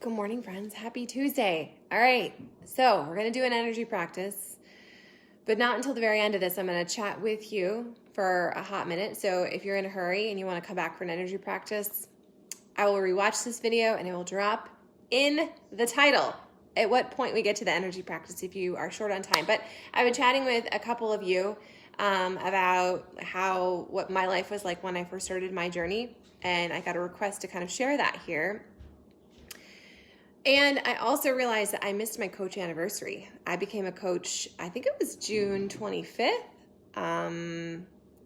Good morning, friends. Happy Tuesday. All right, so we're going to do an energy practice, but not until the very end of this. I'm going to chat with you for a hot minute. So if you're in a hurry and you want to come back for an energy practice, I will rewatch this video and it will drop in the title at what point we get to the energy practice if you are short on time. But I've been chatting with a couple of you about what my life was like when I first started my journey, and I got a request to kind of share that here. And I also realized that I missed my coach anniversary. I became a coach, I think it was June 25th.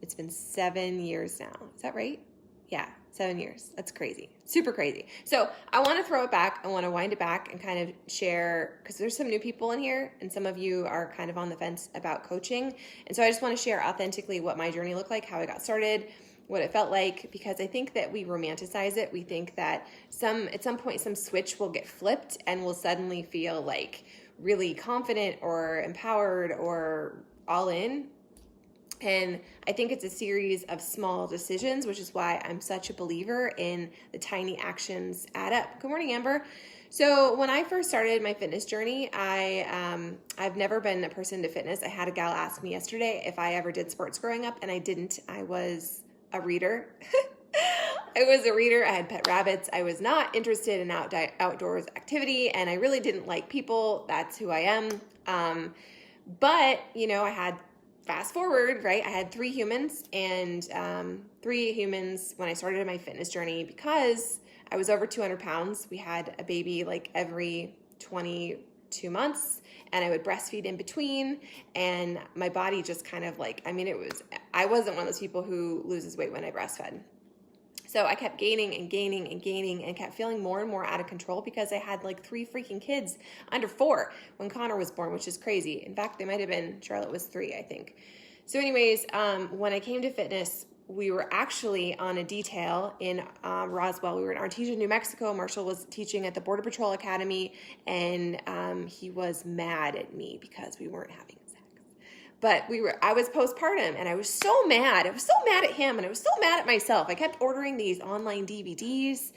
It's been 7 years now. Is that right? Yeah, 7 years. That's crazy. Super crazy. So I want to throw it back. I want to wind it back and kind of share, because there's some new people in here and some of you are kind of on the fence about coaching. And so I just want to share authentically what my journey looked like, how I got started, what it felt like, because I think that we romanticize it. We think that at some point some switch will get flipped and we'll suddenly feel like really confident or empowered or all in. And I think it's a series of small decisions, which is why I'm such a believer in the tiny actions add up. Good morning, Amber. So when I first started my fitness journey, I've never been a person into fitness. I had a gal ask me yesterday if I ever did sports growing up, and I didn't. I was a reader. I was a reader. I had pet rabbits. I was not interested in outdoors activity, and I really didn't like people. That's who I am. But, I had fast forward, right? I had three humans when I started my fitness journey, because I was over 200 pounds. We had a baby like every 22 months, and I would breastfeed in between, and my body just kind of I wasn't one of those people who loses weight when I breastfed. So I kept gaining and gaining and gaining and kept feeling more and more out of control, because I had like 3 freaking kids under 4 when Connor was born, which is crazy. In fact, they might have been, Charlotte was 3, I think. So anyways, when I came to fitness, we were actually on a detail in Roswell. We were in Artesia, New Mexico. Marshall was teaching at the Border Patrol Academy, and he was mad at me because we weren't having sex. But I was postpartum, and I was so mad. I was so mad at him, and I was so mad at myself. I kept ordering these online DVDs,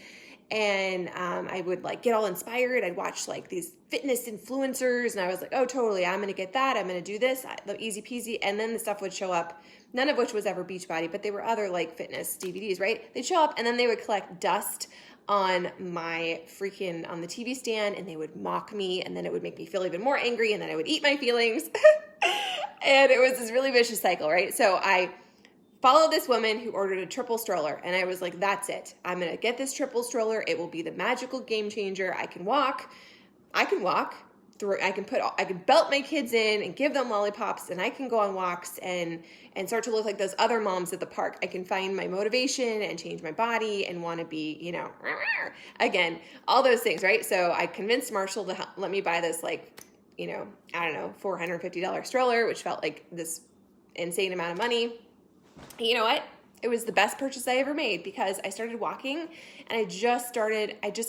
and I would get all inspired. I'd watch these fitness influencers, and I was like, oh, totally, I'm going to get that. I'm going to do this, easy peasy. And then the stuff would show up, none of which was ever Beachbody, but they were other fitness DVDs, right? They'd show up, and then they would collect dust on the TV stand, and they would mock me, and then it would make me feel even more angry, and then I would eat my feelings. And it was this really vicious cycle, right? So I followed this woman who ordered a triple stroller, and I was like, that's it. I'm going to get this triple stroller. It will be the magical game changer. I can walk through. I can belt my kids in and give them lollipops, and I can go on walks and start to look like those other moms at the park. I can find my motivation and change my body and want to be, again, all those things, right? So I convinced Marshall to let me buy this $450 stroller, which felt like this insane amount of money. And you know what? It was the best purchase I ever made, because I started walking, and I just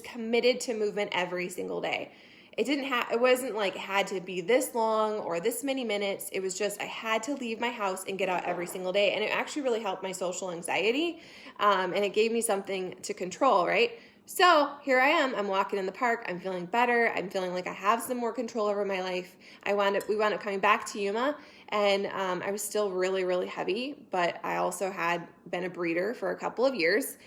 committed to movement every single day. It wasn't like it had to be this long or this many minutes. It was just, I had to leave my house and get out every single day. And it actually really helped my social anxiety. And it gave me something to control, right? So here I am, I'm walking in the park, I'm feeling better, I'm feeling like I have some more control over my life. We wound up coming back to Yuma, and I was still really, really heavy, but I also had been a breeder for a couple of years.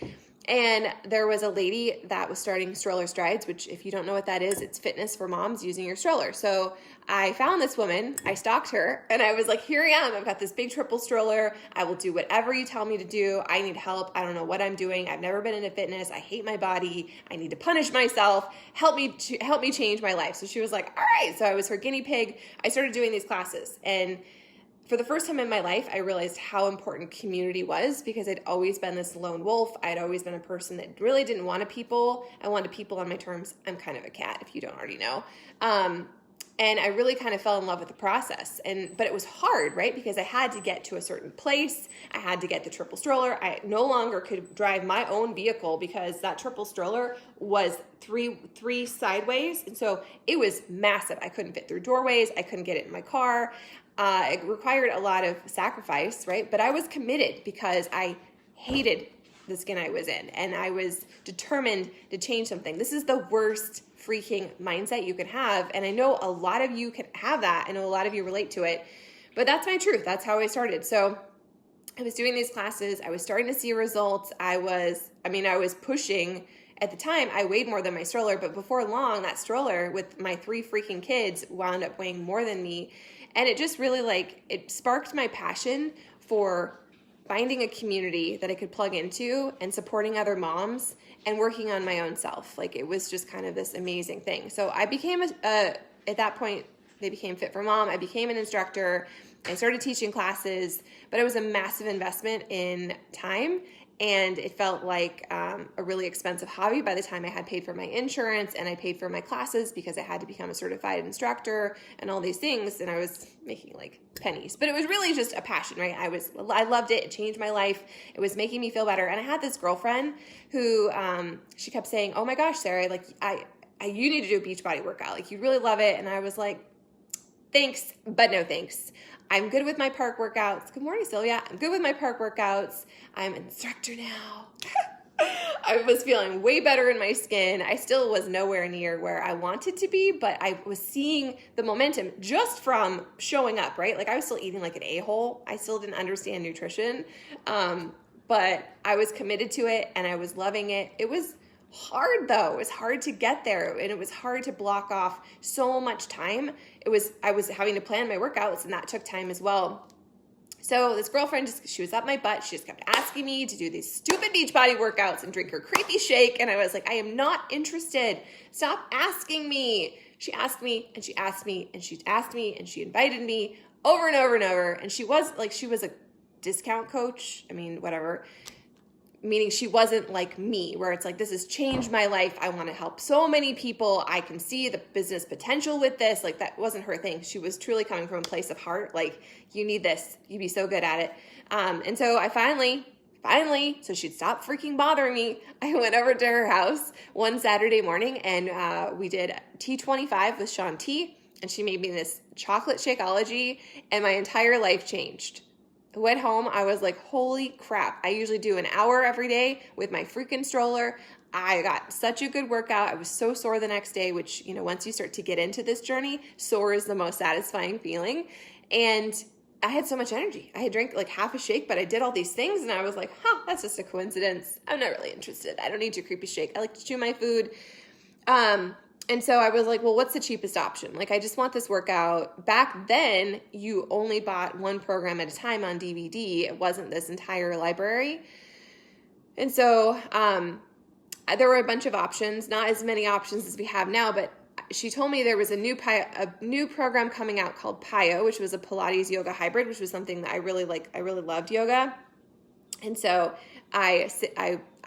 And there was a lady that was starting Stroller Strides, which, if you don't know what that is, it's fitness for moms using your stroller. So I found this woman, I stalked her, and I was like, here I am. I've got this big triple stroller. I will do whatever you tell me to do. I need help. I don't know what I'm doing. I've never been into fitness. I hate my body. I need to punish myself. Help me change my life. So she was like, all right. So I was her guinea pig. I started doing these classes, and for the first time in my life, I realized how important community was, because I'd always been this lone wolf. I'd always been a person that really didn't want people. I wanted people on my terms. I'm kind of a cat, if you don't already know. And I really kind of fell in love with the process. But it was hard, right? Because I had to get to a certain place. I had to get the triple stroller. I no longer could drive my own vehicle, because that triple stroller was three sideways. And so it was massive. I couldn't fit through doorways. I couldn't get it in my car. It required a lot of sacrifice, right? But I was committed, because I hated the skin I was in. And I was determined to change something. This is the worst freaking mindset you can have. And I know a lot of you can have that. I know a lot of you relate to it, but that's my truth. That's how I started. So I was doing these classes. I was starting to see results. I was pushing. At the time, I weighed more than my stroller, but before long, that stroller with my 3 freaking kids wound up weighing more than me. And it just really it sparked my passion for finding a community that I could plug into and supporting other moms and working on my own self. It was just kind of this amazing thing. So I became, at that point, they became Fit for Mom. I became an instructor. I started teaching classes, but it was a massive investment in time. And it felt like a really expensive hobby by the time I had paid for my insurance and I paid for my classes because I had to become a certified instructor and all these things. And I was making pennies, but it was really just a passion, right? I loved it. It changed my life. It was making me feel better. And I had this girlfriend who, she kept saying, "Oh my gosh, Sarah, you need to do a Beachbody workout. You really love it." And I was like, "Thanks, but no thanks. I'm good with my park workouts." Good morning, Sylvia. I'm good with my park workouts. I'm an instructor now. I was feeling way better in my skin. I still was nowhere near where I wanted to be, but I was seeing the momentum just from showing up, right? I was still eating like an a-hole. I still didn't understand nutrition, but I was committed to it and I was loving it. It was hard though. It was hard to get there and it was hard to block off so much time. I was having to plan my workouts and that took time as well. So this girlfriend, she was up my butt. She just kept asking me to do these stupid Beachbody workouts and drink her creepy shake. And I was like, I am not interested. Stop asking me. She asked me and she asked me and she asked me and she invited me over and over and over. And she was a discount coach. Whatever. Meaning she wasn't like me, where it's this has changed my life. I want to help so many people. I can see the business potential with this. That wasn't her thing. She was truly coming from a place of heart. You need this. You'd be so good at it. And so I finally, so she'd stop freaking bothering me, I went over to her house one Saturday morning and we did T25 with Shaun T. And she made me this chocolate Shakeology and my entire life changed. I went home, I was like, holy crap. I usually do an hour every day with my freaking stroller. I got such a good workout. I was so sore the next day, which, once you start to get into this journey, sore is the most satisfying feeling. And I had so much energy. I had drank half a shake, but I did all these things and I was like, that's just a coincidence. I'm not really interested. I don't need your creepy shake. I like to chew my food. And so I was like, well, what's the cheapest option? I just want this workout. Back then, you only bought one program at a time on DVD. It wasn't this entire library. And so there were a bunch of options, not as many options as we have now, but she told me there was a new program coming out called PiYo, which was a Pilates yoga hybrid, which was something that I really like. I really loved yoga. And so I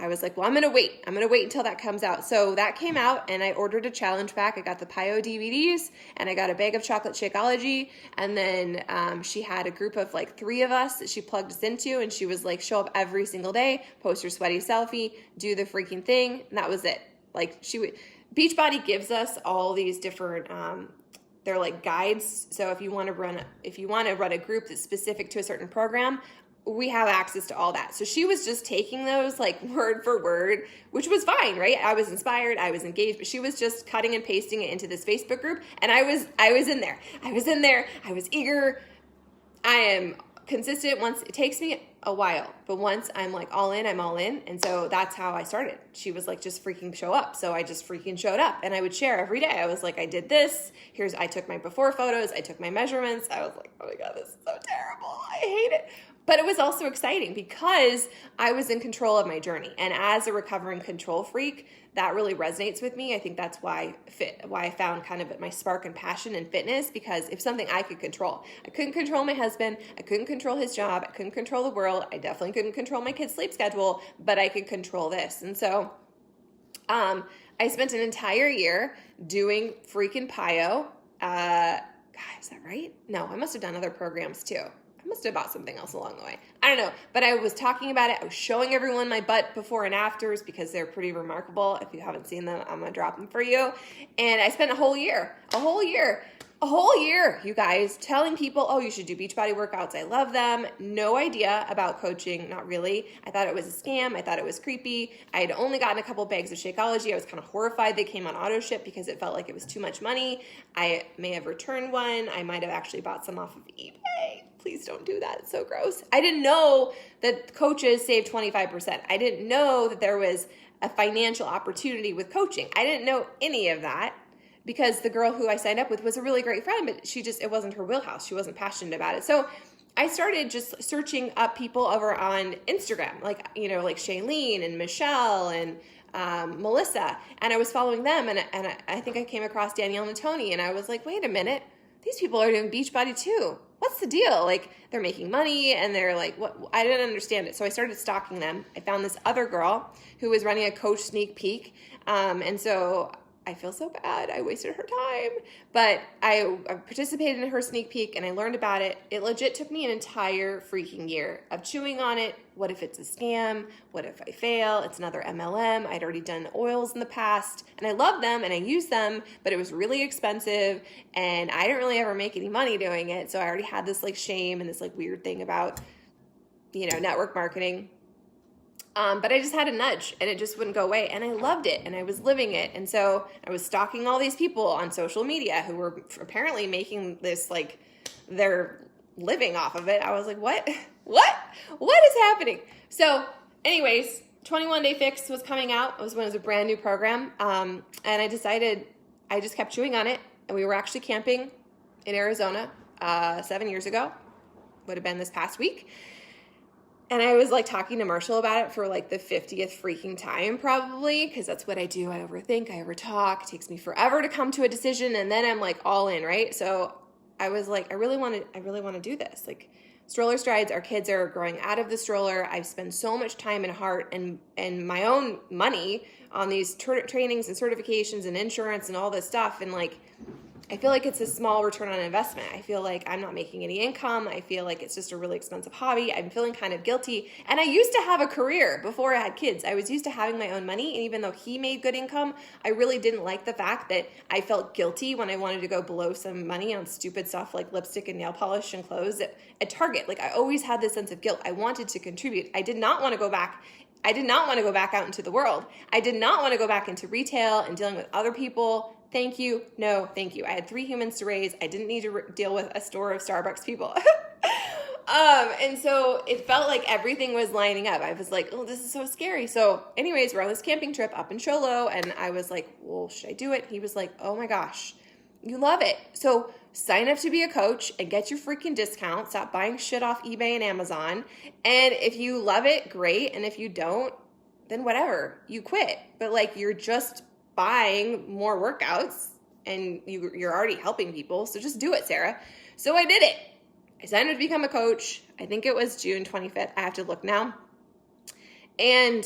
was like, well, I'm going to wait until that comes out. So that came out and I ordered a challenge pack. I got the PiYo DVDs and I got a bag of chocolate Shakeology. And then she had a group of 3 of us that she plugged us into. And she was like, show up every single day, post your sweaty selfie, do the freaking thing. And that was it. Beachbody gives us all these different, they're guides. So if you want to run a group that's specific to a certain program, we have access to all that. So she was just taking those word for word, which was fine, right? I was inspired, I was engaged, but she was just cutting and pasting it into this Facebook group. And I was in there. I was eager. I am consistent. Once it takes me a while, but once I'm all in, I'm all in. And so that's how I started. She was just freaking show up. So I just freaking showed up and I would share every day. I was like, I did this. I took my before photos. I took my measurements. I was like, oh my God, this is so terrible. I hate it. But it was also exciting because I was in control of my journey. And as a recovering control freak, that really resonates with me. I think that's why I found kind of my spark and passion in fitness, because if something I could control. I couldn't control my husband. I couldn't control his job. I couldn't control the world. I definitely couldn't control my kid's sleep schedule, but I could control this. And so I spent an entire year doing freaking PiYo. God, is that right? No, I must have done other programs too. I must have bought something else along the way. I don't know, but I was talking about it. I was showing everyone my butt before and afters because they're pretty remarkable. If you haven't seen them, I'm going to drop them for you. And I spent a whole year A whole year, you guys, telling people, oh, you should do Beachbody workouts. I love them. No idea about coaching. Not really. I thought it was a scam. I thought it was creepy. I had only gotten a couple bags of Shakeology. I was kind of horrified they came on auto ship because it felt like it was too much money. I may have returned one. I might have actually bought some off of eBay. Please don't do that. It's so gross. I didn't know that coaches save 25%. I didn't know that there was a financial opportunity with coaching. I didn't know any of that, because the girl who I signed up with was a really great friend, but it wasn't her wheelhouse. She wasn't passionate about it. So I started just searching up people over on Instagram, like Shailene and Michelle and Melissa. And I was following them, and I think I came across Danielle and Tony, and I was like, wait a minute, these people are doing Beachbody too. What's the deal? Like, they're making money, and they're like, what? I didn't understand it. So I started stalking them. I found this other girl who was running a coach sneak peek. And so I feel so bad. I wasted her time. But I participated in her sneak peek, and I learned about it. It legit took me an entire freaking year of chewing on it. What if it's a scam? What if I fail? It's another MLM. I'd already done oils in the past, and I love them and I use them, but it was really expensive, and I didn't really ever make any money doing it. So I already had this like shame and this like weird thing about, network marketing. But I just had a nudge, and it just wouldn't go away. And I loved it, and I was living it. And so I was stalking all these people on social media who were apparently making this like their living off of it. I was like, what is happening? So anyways, 21 Day Fix was coming out. It was a brand new program. And I decided, I just kept chewing on it. And we were actually camping in Arizona 7 years ago. Would have been this past week. And I was like talking to Marshall about it for like the 50th freaking time probably, because that's what I do. I overthink, I overtalk. It takes me forever to come to a decision, and then I'm like all in, right? So I was like, I really want to do this. Like, Stroller Strides, our kids are growing out of the stroller. I've spent so much time and heart and my own money on these trainings and certifications and insurance and all this stuff, and like, I feel like it's a small return on investment. I feel like I'm not making any income. I feel like it's just a really expensive hobby. I'm feeling kind of guilty. And I used to have a career before I had kids. I was used to having my own money. And even though he made good income, I really didn't like the fact that I felt guilty when I wanted to go blow some money on stupid stuff like lipstick and nail polish and clothes at Target. Like, I always had this sense of guilt. I wanted to contribute. I did not want to go back out into the world. I did not want to go back into retail and dealing with other people. Thank you. No, thank you. I had 3 humans to raise. I didn't need to deal with a store of Starbucks people. And so it felt like everything was lining up. I was like, oh, this is so scary. So anyways, we're on this camping trip up in Cholo, and I was like, well, should I do it? He was like, oh my gosh, you love it. So sign up to be a coach and get your freaking discount. Stop buying shit off eBay and Amazon. And if you love it, great. And if you don't, then whatever, you quit. But like, you're just buying more workouts, and you're already helping people. So just do it, Sarah. So I did it. I signed up to become a coach. I think it was June 25th. I have to look now. And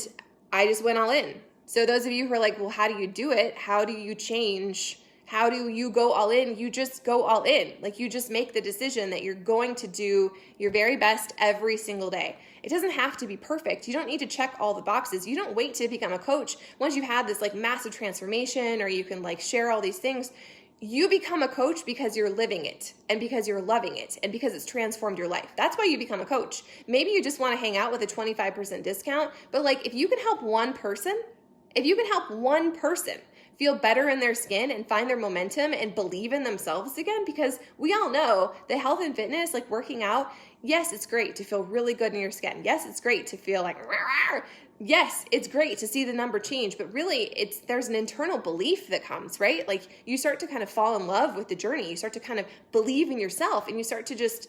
I just went all in. So those of you who are like, well, how do you do it? How do you change? How do you go all in? You just go all in. Like, you just make the decision that you're going to do your very best every single day. It doesn't have to be perfect. You don't need to check all the boxes. You don't wait to become a coach. Once you have this like massive transformation, or you can like share all these things, you become a coach because you're living it, and because you're loving it, and because it's transformed your life. That's why you become a coach. Maybe you just want to hang out with a 25% discount, but like, if you can help one person feel better in their skin and find their momentum and believe in themselves again, because we all know that health and fitness, like working out, yes, it's great to feel really good in your skin. Yes, it's great to feel like, yes, it's great to see the number change, but really there's an internal belief that comes, right? Like, you start to kind of fall in love with the journey. You start to kind of believe in yourself, and you start to just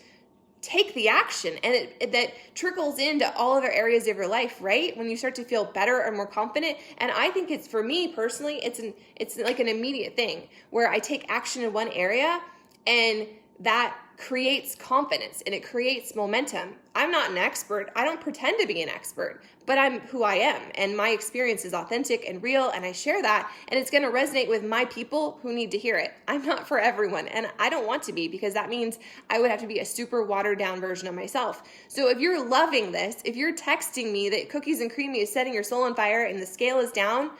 take the action, and that trickles into all other areas of your life, right? When you start to feel better and more confident. And I think it's, for me personally, it's like an immediate thing where I take action in one area, and that creates confidence and it creates momentum. I'm not an expert. I don't pretend to be an expert, but I'm who I am, and my experience is authentic and real, and I share that, and it's going to resonate with my people who need to hear it. I'm not for everyone, and I don't want to be, because that means I would have to be a super watered down version of myself. So if you're loving this, if you're texting me that Cookies and Creamy is setting your soul on fire and the scale is down,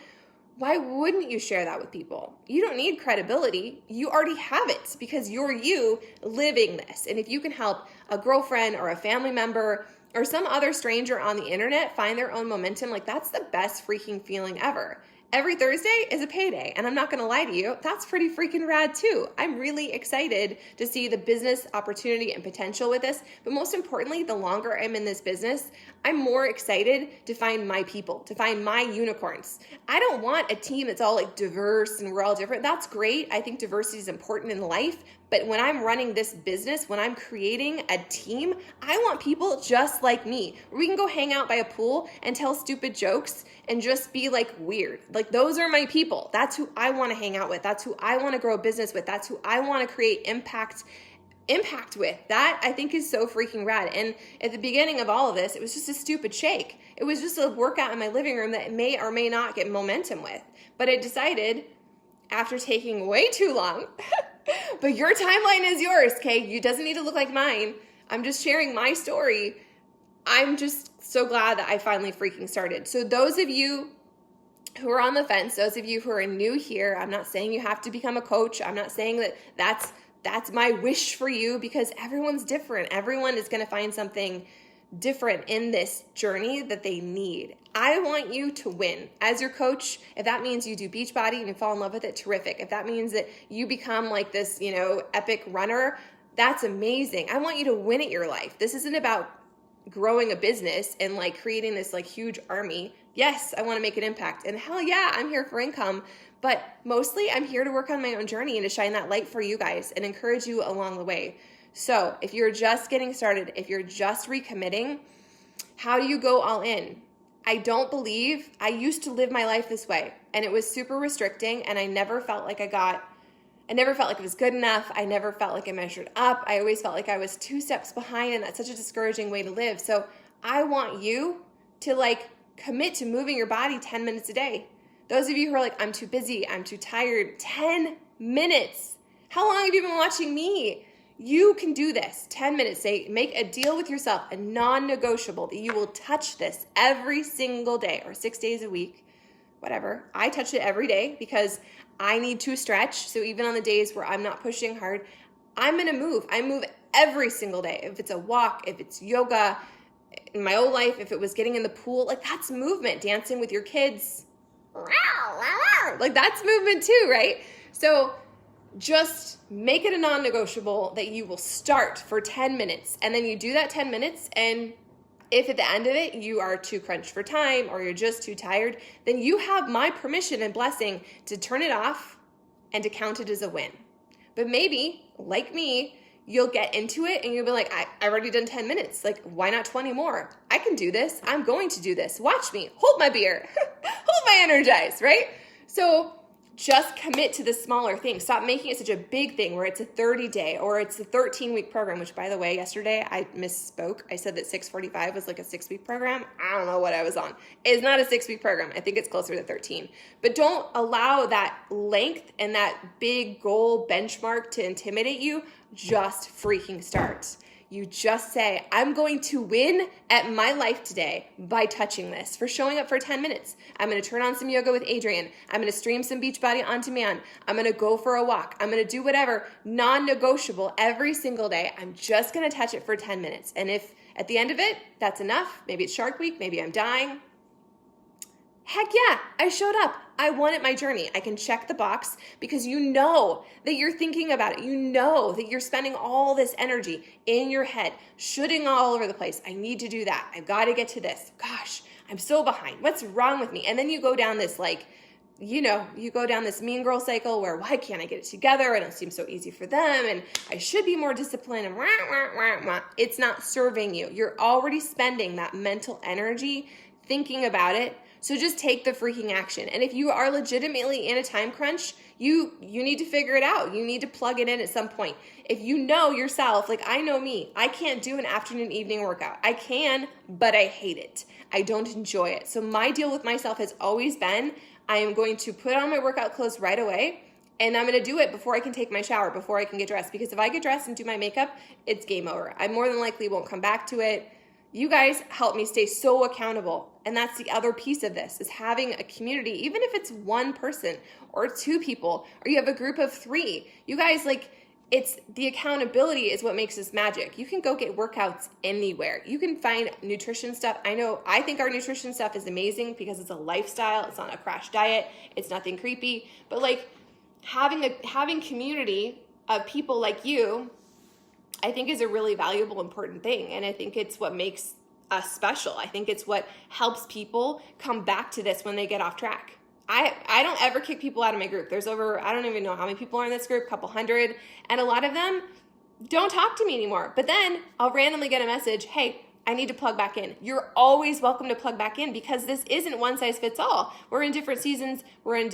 Why wouldn't you share that with people? You don't need credibility. You already have it because you're you living this. And if you can help a girlfriend or a family member or some other stranger on the internet find their own momentum, like that's the best freaking feeling ever. Every Thursday is a payday, and I'm not gonna lie to you, that's pretty freaking rad too. I'm really excited to see the business opportunity and potential with this, but most importantly, the longer I'm in this business, I'm more excited to find my people, to find my unicorns. I don't want a team that's all like diverse and we're all different. That's great. I think diversity is important in life, but when I'm running this business, when I'm creating a team, I want people just like me. We can go hang out by a pool and tell stupid jokes and just be like weird. Like those are my people. That's who I want to hang out with. That's who I want to grow a business with. That's who I want to create impact with. That I think is so freaking rad. And at the beginning of all of this, it was just a stupid shake. It was just a workout in my living room that may or may not get momentum with. But I decided after taking way too long, but your timeline is yours, okay? It doesn't need to look like mine. I'm just sharing my story. I'm just so glad that I finally freaking started. So those of you who are on the fence, those of you who are new here, I'm not saying you have to become a coach. I'm not saying that that's my wish for you, because everyone's different. Everyone is going to find something different in this journey that they need. I want you to win as your coach. If that means you do Beachbody and you fall in love with it, terrific. If that means that you become like this, epic runner, that's amazing. I want you to win at your life. This isn't about growing a business and like creating this like huge army. Yes, I want to make an impact. And hell yeah, I'm here for income. But mostly I'm here to work on my own journey and to shine that light for you guys and encourage you along the way. So if you're just getting started, if you're just recommitting, how do you go all in? I used to live my life this way, and it was super restricting, and I never felt like it was good enough. I never felt like I measured up. I always felt like I was 2 steps behind, and that's such a discouraging way to live. So I want you to like commit to moving your body 10 minutes a day. Those of you who are like, I'm too busy, I'm too tired, 10 minutes. How long have you been watching me? You can do this. 10 minutes. Make a deal with yourself, a non-negotiable, that you will touch this every single day or 6 days a week, whatever. I touch it every day because I need to stretch. So even on the days where I'm not pushing hard, I'm going to move. I move every single day. If it's a walk, if it's yoga, in my old life, if it was getting in the pool, like that's movement. Dancing with your kids, like that's movement too, right? So just make it a non-negotiable that you will start for 10 minutes. And then you do that 10 minutes. And if at the end of it, you are too crunched for time or you're just too tired, then you have my permission and blessing to turn it off and to count it as a win. But maybe, like me, you'll get into it and you'll be like, I've already done 10 minutes. Like, why not 20 more? I can do this. I'm going to do this. Watch me. Hold my beer. Hold my Energize, right? So just commit to the smaller things. Stop making it such a big thing where it's a 30-day or it's a 13-week program, which, by the way, yesterday I misspoke. I said that 645 was like a 6-week program. I don't know what I was on. It's not a 6-week program. I think it's closer to 13. But don't allow that length and that big goal benchmark to intimidate you. Just freaking start. You just say, I'm going to win at my life today by touching this, for showing up for 10 minutes. I'm going to turn on some yoga with Adriene. I'm going to stream some Beachbody on demand. I'm going to go for a walk. I'm going to do whatever, non-negotiable every single day. I'm just going to touch it for 10 minutes. And if at the end of it, that's enough, maybe it's Shark Week, maybe I'm dying. Heck yeah, I showed up. I won at my journey. I can check the box because you know that you're thinking about it. You know that you're spending all this energy in your head, shooting all over the place. I need to do that. I've got to get to this. Gosh, I'm so behind. What's wrong with me? And then you go down this you go down this mean girl cycle where why can't I get it together? And it seems so easy for them. And I should be more disciplined. And it's not serving you. You're already spending that mental energy thinking about it. So just take the freaking action. And if you are legitimately in a time crunch, you need to figure it out. You need to plug it in at some point. If you know yourself, like I know me, I can't do an afternoon evening workout. I can, but I hate it. I don't enjoy it. So my deal with myself has always been, I am going to put on my workout clothes right away, and I'm going to do it before I can take my shower, before I can get dressed. Because if I get dressed and do my makeup, it's game over. I more than likely won't come back to it. You guys help me stay so accountable. And that's the other piece of this, is having a community, even if it's one person or two people, or you have a group of 3. You guys, it's the accountability is what makes this magic. You can go get workouts anywhere. You can find nutrition stuff. I think our nutrition stuff is amazing because it's a lifestyle. It's not a crash diet. It's nothing creepy. But having community of people like you, I think is a really valuable, important thing. And I think it's what makes us special. I think it's what helps people come back to this when they get off track. I don't ever kick people out of my group. There's I don't even know how many people are in this group, a couple hundred. And a lot of them don't talk to me anymore. But then I'll randomly get a message, hey, I need to plug back in. You're always welcome to plug back in because this isn't one size fits all. We're in different seasons. We have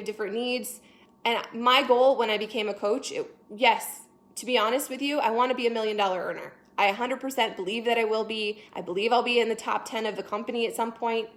different needs. And my goal when I became a coach, yes, to be honest with you, I want to be $1 million earner. I 100% believe that I will be. I believe I'll be in the top 10 of the company at some point.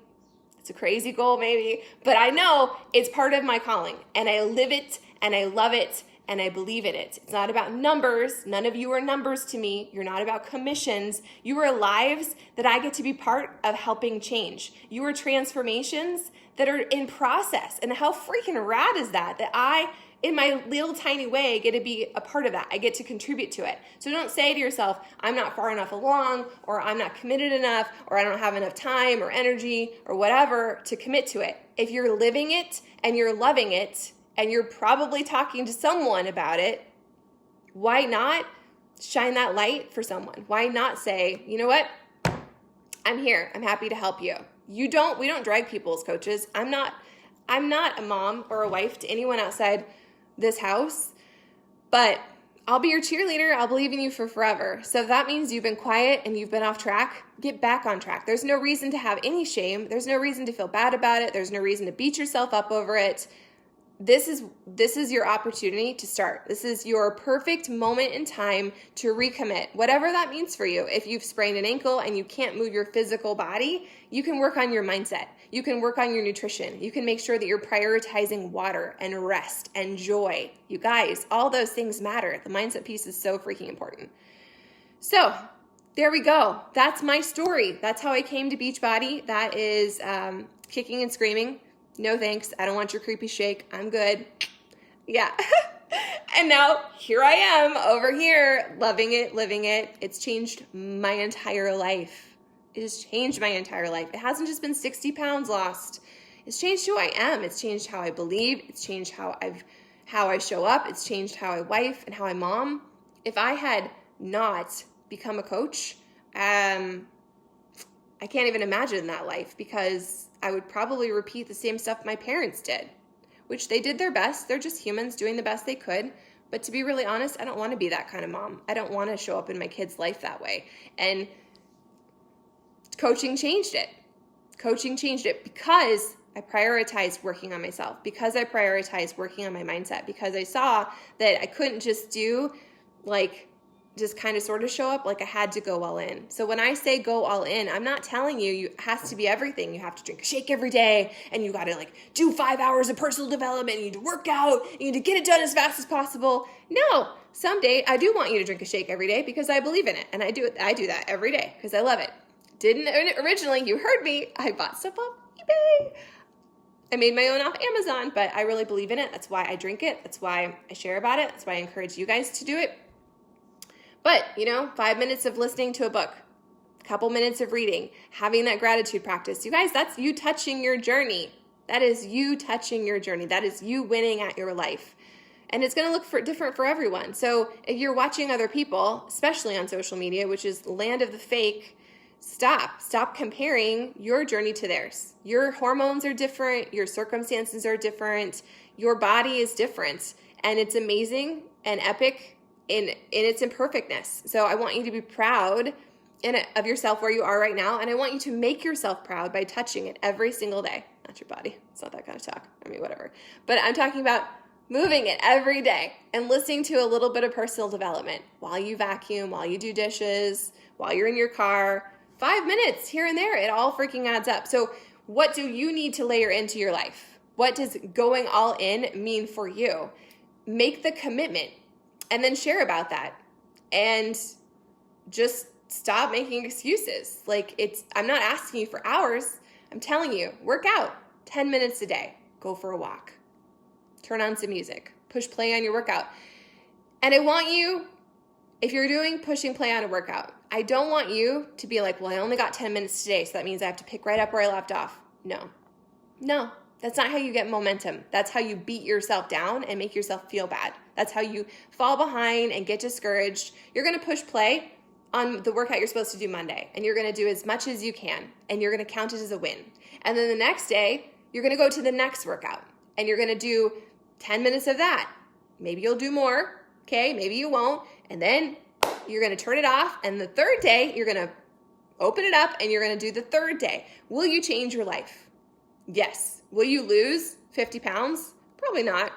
It's a crazy goal maybe, but I know it's part of my calling and I live it and I love it and I believe in it. It's not about numbers. None of you are numbers to me. You're not about commissions. You are lives that I get to be part of helping change. You are transformations that are in process. And how freaking rad is that I, in my little tiny way, get to be a part of that. I get to contribute to it. So don't say to yourself, I'm not far enough along, or I'm not committed enough, or I don't have enough time or energy or whatever to commit to it. If you're living it and you're loving it and you're probably talking to someone about it, why not shine that light for someone? Why not say, you know what? I'm here. I'm happy to help you. We don't drag people as coaches. I'm not a mom or a wife to anyone outside this house, but I'll be your cheerleader. I'll believe in you for forever. So if that means you've been quiet and you've been off track, get back on track. There's no reason to have any shame. There's no reason to feel bad about it. There's no reason to beat yourself up over it. This is your opportunity to start. This is your perfect moment in time to recommit, whatever that means for you. If you've sprained an ankle and you can't move your physical body, you can work on your mindset. You can work on your nutrition. You can make sure that you're prioritizing water and rest and joy. You guys, all those things matter. The mindset piece is so freaking important. So there we go. That's my story. That's how I came to Beachbody. That is kicking and screaming. No thanks. I don't want your creepy shake. I'm good. Yeah. And now here I am over here, loving it, living it. It's changed my entire life. It has changed my entire life. It hasn't just been 60 pounds lost. It's changed who I am. It's changed how I believe. It's changed how I show up. It's changed how I wife and how I mom. If I had not become a coach, I can't even imagine that life because I would probably repeat the same stuff my parents did, which they did their best. They're just humans doing the best they could. But to be really honest, I don't want to be that kind of mom. I don't want to show up in my kid's life that way. And coaching changed it. Coaching changed it because I prioritized working on myself, because I prioritized working on my mindset, because I saw that I couldn't just do just kind of sort of show up. I had to go all in. So when I say go all in, I'm not telling you it has to be everything. You have to drink a shake every day and you got to do 5 hours of personal development. You need to work out. You need to get it done as fast as possible. No, someday I do want you to drink a shake every day because I believe in it. And I do that every day because I love it. Didn't originally, you heard me, I bought stuff off eBay. I made my own off Amazon, but I really believe in it. That's why I drink it. That's why I share about it. That's why I encourage you guys to do it. But, 5 minutes of listening to a book, a couple minutes of reading, having that gratitude practice. You guys, that's you touching your journey. That is you touching your journey. That is you winning at your life. And it's going to look different for everyone. So if you're watching other people, especially on social media, which is land of the fake, stop comparing your journey to theirs. Your hormones are different. Your circumstances are different. Your body is different. And it's amazing and epic in its imperfectness. So I want you to be proud of yourself where you are right now. And I want you to make yourself proud by touching it every single day. Not your body. It's not that kind of talk. Whatever. But I'm talking about moving it every day and listening to a little bit of personal development while you vacuum, while you do dishes, while you're in your car. 5 minutes here and there. It all freaking adds up. So what do you need to layer into your life? What does going all in mean for you? Make the commitment. And then share about that and just stop making excuses. Like I'm not asking you for hours. I'm telling you, work out 10 minutes a day. Go for a walk. Turn on some music. Push play on your workout. And I want you, if you're doing pushing play on a workout, I don't want you to be like, well, I only got 10 minutes today, so that means I have to pick right up where I left off. No, that's not how you get momentum. That's how you beat yourself down and make yourself feel bad. That's how you fall behind and get discouraged. You're going to push play on the workout you're supposed to do Monday, and you're going to do as much as you can, and you're going to count it as a win. And then the next day, you're going to go to the next workout, and you're going to do 10 minutes of that. Maybe you'll do more, okay? Maybe you won't. And then you're going to turn it off, and the third day, you're going to open it up, and you're going to do the third day. Will you change your life? Yes. Will you lose 50 pounds? Probably not.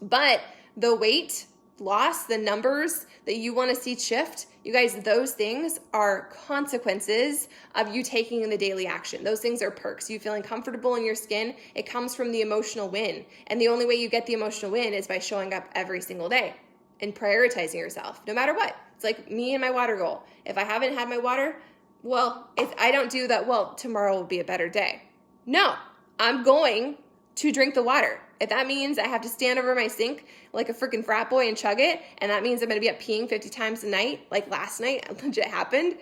But the weight loss, the numbers that you want to see shift, you guys, those things are consequences of you taking the daily action. Those things are perks. You feeling comfortable in your skin, it comes from the emotional win. And the only way you get the emotional win is by showing up every single day and prioritizing yourself, no matter what. It's like me and my water goal. If I haven't had my water, well, if I don't do that, well, tomorrow will be a better day. No, I'm going to drink the water. If that means I have to stand over my sink like a freaking frat boy and chug it, and that means I'm going to be up peeing 50 times a night, like last night, it legit happened,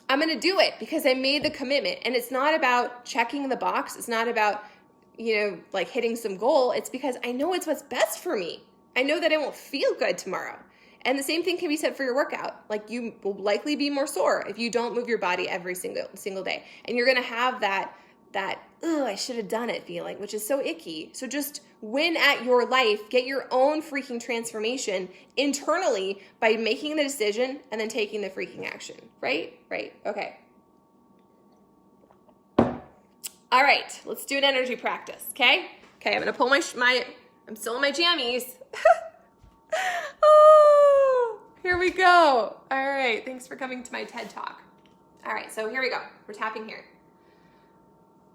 I'm going to do it because I made the commitment. And it's not about checking the box. It's not about, like hitting some goal. It's because I know it's what's best for me. I know that I won't feel good tomorrow. And the same thing can be said for your workout. Like you will likely be more sore if you don't move your body every single day. And you're going to have that, oh, I should have done it feeling, which is so icky. So just win at your life, get your own freaking transformation internally by making the decision and then taking the freaking action, right? Right, okay. All right, let's do an energy practice, okay? Okay, I'm gonna pull I'm still in my jammies. Oh, here we go. All right, thanks for coming to my TED Talk. All right, so here we go. We're tapping here.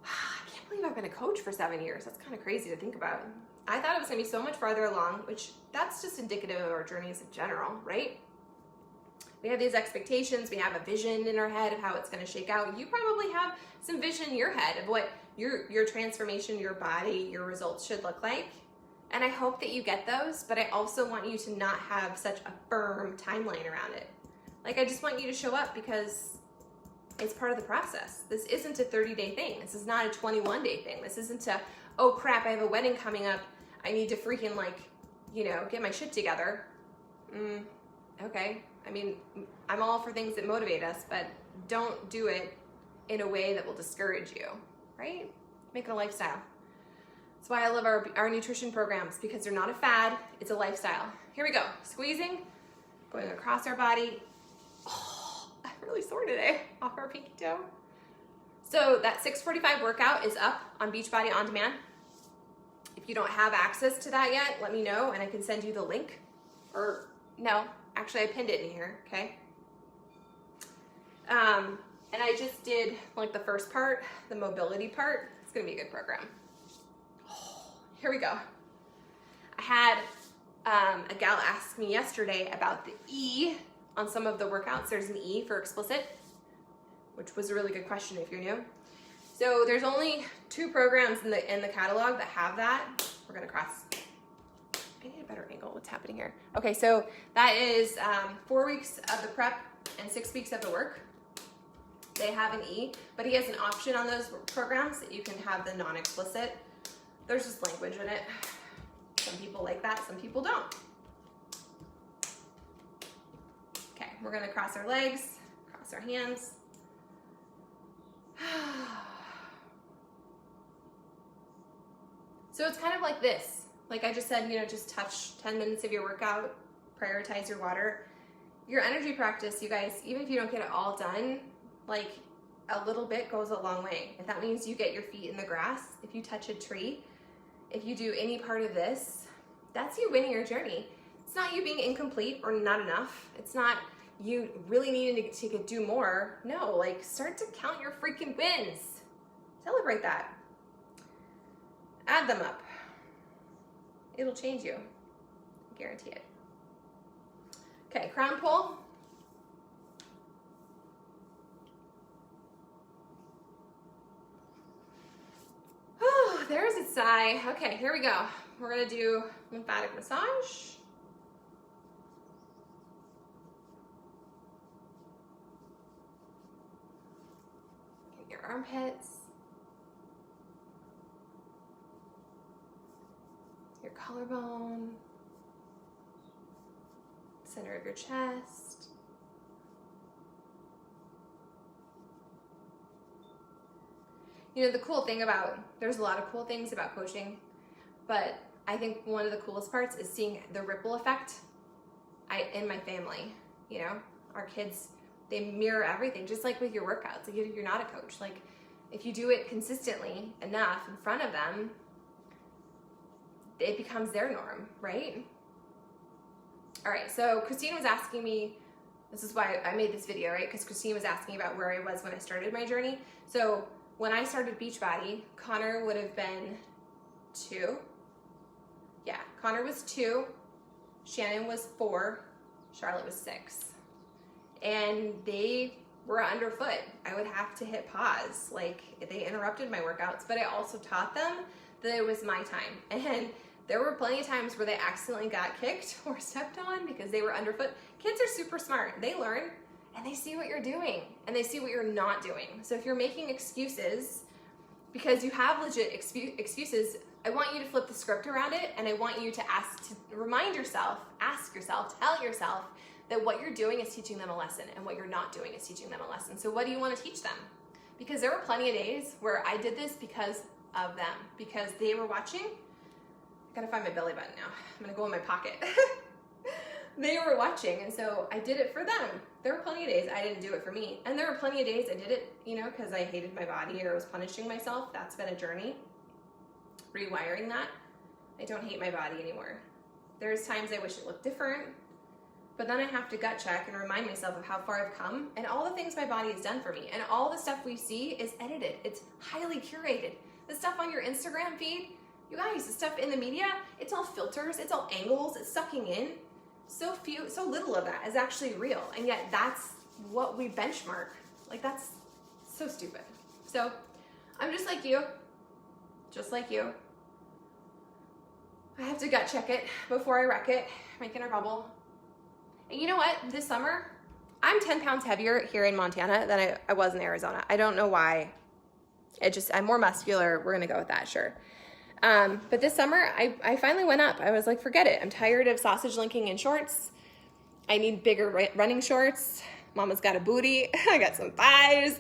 I can't believe I've been a coach for 7 years. That's kind of crazy to think about. I thought it was going to be so much farther along, which that's just indicative of our journeys in general, right? We have these expectations. We have a vision in our head of how it's going to shake out. You probably have some vision in your head of what your transformation, your body, your results should look like. And I hope that you get those, but I also want you to not have such a firm timeline around it. Like, I just want you to show up because it's part of the process. This isn't a 30-day thing. This is not a 21-day thing. This isn't a, oh crap, I have a wedding coming up. I need to freaking get my shit together. Okay. I mean, I'm all for things that motivate us, but don't do it in a way that will discourage you, right? Make it a lifestyle. That's why I love our nutrition programs, because they're not a fad, it's a lifestyle. Here we go. Squeezing, going across our body. Oh, I'm really sore today off our pinky toe. So that 6:45 workout is up on Beachbody On Demand. If you don't have access to that yet, let me know and I can send you the link. Or no, actually I pinned it in here, okay? And I just did like the first part, the mobility part. It's gonna be a good program. Here we go. I had a gal ask me yesterday about the E on some of the workouts. There's an E for explicit, which was a really good question if you're new. So there's only 2 programs in the catalog that have that. We're gonna cross. I need a better angle. What's happening here? Okay, so that is 4 weeks of the prep and 6 weeks of the work. They have an E, but he has an option on those programs that you can have the non-explicit. There's just language in it. Some people like that, some people don't. Okay, we're gonna cross our legs, cross our hands. So it's kind of like this. Like I just said, just touch 10 minutes of your workout, prioritize your water. Your energy practice, you guys, even if you don't get it all done, like a little bit goes a long way. If that means you get your feet in the grass, if you touch a tree, if you do any part of this, that's you winning your journey. It's not you being incomplete or not enough. It's not you really needing to do more. No, like start to count your freaking wins. Celebrate that. Add them up. It'll change you. I guarantee it. Okay, crown pull. sigh. Okay, here we go. We're gonna do lymphatic massage. Get your armpits, your collarbone, center of your chest. You know, the cool thing there's a lot of cool things about coaching, but I think one of the coolest parts is seeing the ripple effect in my family. You know, our kids, they mirror everything, just like with your workouts. Like if you're not a coach, like if you do it consistently enough in front of them, it becomes their norm, right? All right, so Christine was asking me, this is why I made this video, right? Because Christine was asking about where I was when I started my journey. So when I started Beachbody, Connor would have been 2. Yeah, Connor was 2, Shannon was 4, Charlotte was 6. And they were underfoot. I would have to hit pause. Like, they interrupted my workouts, but I also taught them that it was my time. And there were plenty of times where they accidentally got kicked or stepped on because they were underfoot. Kids are super smart. They learn and they see what you're doing and they see what you're not doing. So if you're making excuses because you have legit excuses, I want you to flip the script around it, and I want you to remind yourself, ask yourself, tell yourself that what you're doing is teaching them a lesson and what you're not doing is teaching them a lesson. So what do you want to teach them? Because there were plenty of days where I did this because of them, because they were watching. I gotta find my belly button now. I'm gonna go in my pocket. They were watching, and so I did it for them. There were plenty of days I didn't do it for me. And there were plenty of days I did it, you know, because I hated my body or was punishing myself. That's been a journey. Rewiring that. I don't hate my body anymore. There's times I wish it looked different, but then I have to gut check and remind myself of how far I've come and all the things my body has done for me. And all the stuff we see is edited. It's highly curated. The stuff on your Instagram feed, you guys, the stuff in the media, it's all filters, it's all angles, it's sucking in. So little of that is actually real. And yet that's what we benchmark. Like, that's so stupid. So I'm just like you. I have to gut check it before I wreck it, making a bubble. And you know what? This summer, I'm 10 pounds heavier here in Montana than I was in Arizona. I don't know why. I'm more muscular. We're gonna go with that, sure. But this summer, I finally went up. I was like, forget it. I'm tired of sausage linking in shorts. I need bigger running shorts. Mama's got a booty. I got some thighs.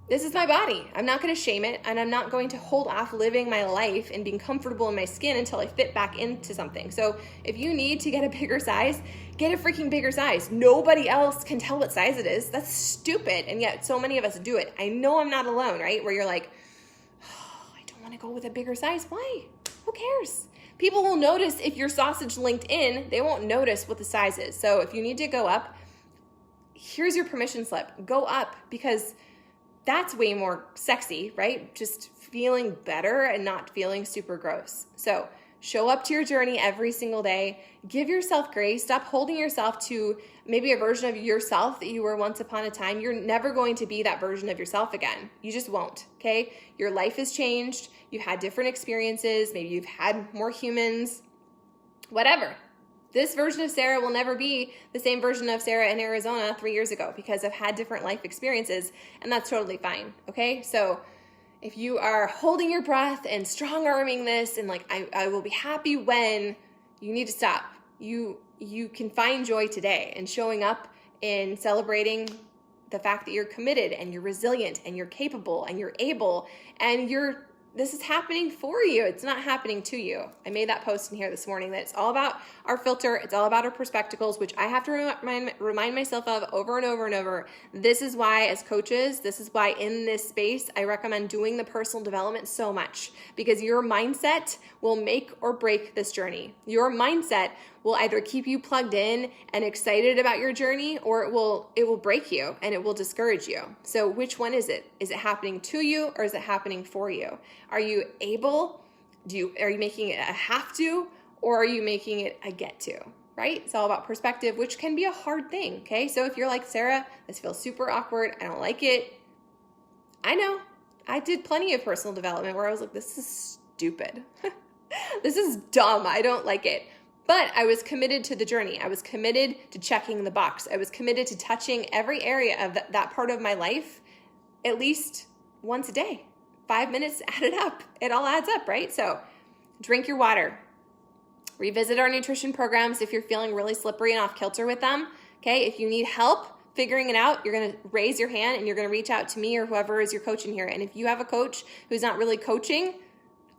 This is my body. I'm not going to shame it, and I'm not going to hold off living my life and being comfortable in my skin until I fit back into something. So if you need to get a bigger size, get a freaking bigger size. Nobody else can tell what size it is. That's stupid, and yet so many of us do it. I know I'm not alone, right? Where you're like, oh, I don't want to go with a bigger size. Why? Who cares? People will notice if you're sausage linked in. They won't notice what the size is. So if you need to go up, here's your permission slip. Go up, because that's way more sexy, right? Just feeling better and not feeling super gross. So show up to your journey every single day. Give yourself grace. Stop holding yourself to maybe a version of yourself that you were once upon a time. You're never going to be that version of yourself again. You just won't, okay? Your life has changed. You've had different experiences. Maybe you've had more humans, whatever. This version of Sarah will never be the same version of Sarah in Arizona 3 years ago, because I've had different life experiences, and that's totally fine, okay? So if you are holding your breath and strong-arming this and like, I will be happy when, you need to stop. You can find joy today in showing up and celebrating the fact that you're committed and you're resilient and you're capable and you're able and this is happening for you. It's not happening to you. I made that post in here this morning that it's all about our filter. It's all about our perspectives, which I have to remind myself of over and over and over. This is why, as coaches, this is why in this space, I recommend doing the personal development so much, because your mindset will make or break this journey. Your mindset will either keep you plugged in and excited about your journey, or it will break you and it will discourage you. So which one is it? Is it happening to you, or is it happening for you? Are you able? Are you making it a have to, or are you making it a get to? Right? It's all about perspective, which can be a hard thing. Okay. So if you're like, Sarah, this feels super awkward, I don't like it. I know. I did plenty of personal development where I was like, this is stupid. This is dumb. I don't like it. But I was committed to the journey. I was committed to checking the box. I was committed to touching every area of that part of my life at least once a day. 5 minutes added up. It all adds up, right? So drink your water. Revisit our nutrition programs if you're feeling really slippery and off kilter with them. Okay, if you need help figuring it out, you're going to raise your hand and you're going to reach out to me or whoever is your coach in here. And if you have a coach who's not really coaching,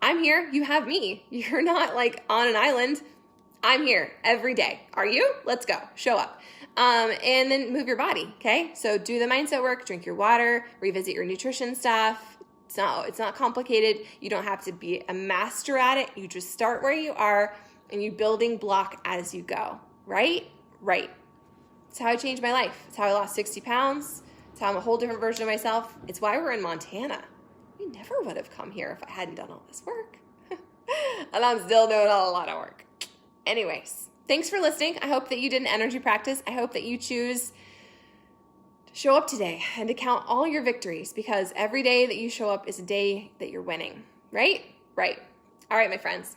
I'm here. You have me. You're not like on an island. I'm here every day. Are you? Let's go. Show up. And then move your body. Okay. So do the mindset work, drink your water, revisit your nutrition stuff. It's not complicated. You don't have to be a master at it. You just start where you are and you building block as you go. Right? Right. It's how I changed my life. It's how I lost 60 pounds. It's how I'm a whole different version of myself. It's why we're in Montana. We never would have come here if I hadn't done all this work. And I'm still doing a lot of work. Anyways, thanks for listening. I hope that you did an energy practice. I hope that you choose to show up today and to count all your victories, because every day that you show up is a day that you're winning, right? Right. All right, my friends.